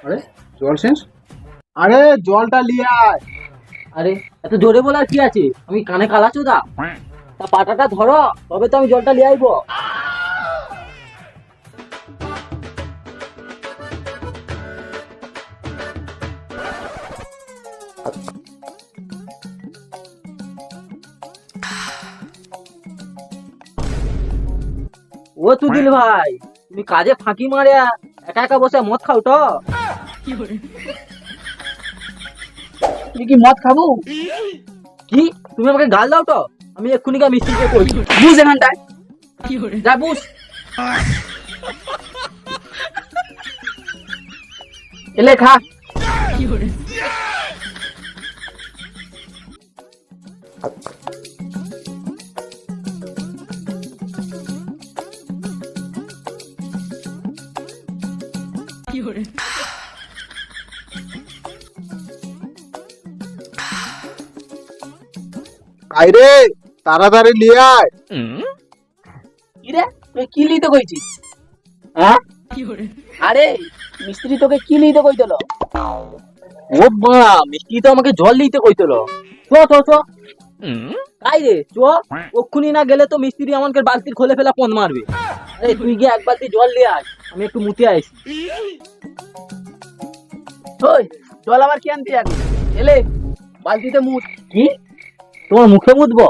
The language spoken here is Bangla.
আরে জল শেষ। আরে জলটা নিয়ে আয়। আরে এত জোরে বলার কি আছে? আমি কানে কালাচ্ছ দা, তা পাটাটা ধরো, তবে তো আমি জলটা নিয়ে আইবো। ও তুদিল ভাই, তুমি কাজে ফাঁকি মারে একা একা বসে মদ খাও তো? তুই কি মদ খাবো? কি তুমি আমাকে গাল দাও তো? আমি এক্ষুনি গা মিস্ত্রিকে কই, বুঝ এখানটায়। যা বুঝ। এলে খা। আইরে তাড়াতাড়ি নিয়ে আয়। কি রে, তুই কি লিতে কইছিস? হ্যাঁ, আরে মিস্ত্রি তোকে কি লিতে কইছিল? ও বা, মিস্ত্রি তো আমাকে জল দিতে কইছিল। চো চো চো। তাই রে, চো। ওক্ষুনি না গেলে তো মিস্ত্রি আমাকে বালতির খোলে ফেলা পন মারবে। আরে তুই গিয়ে এক বালতি জল নিয়ে আয়, আমি একটু মুতে আইছি। ওই জল আবার কি আনতে যাবি? এলে বালতিতে মুখ। কি তোমার মুখে মুতবো?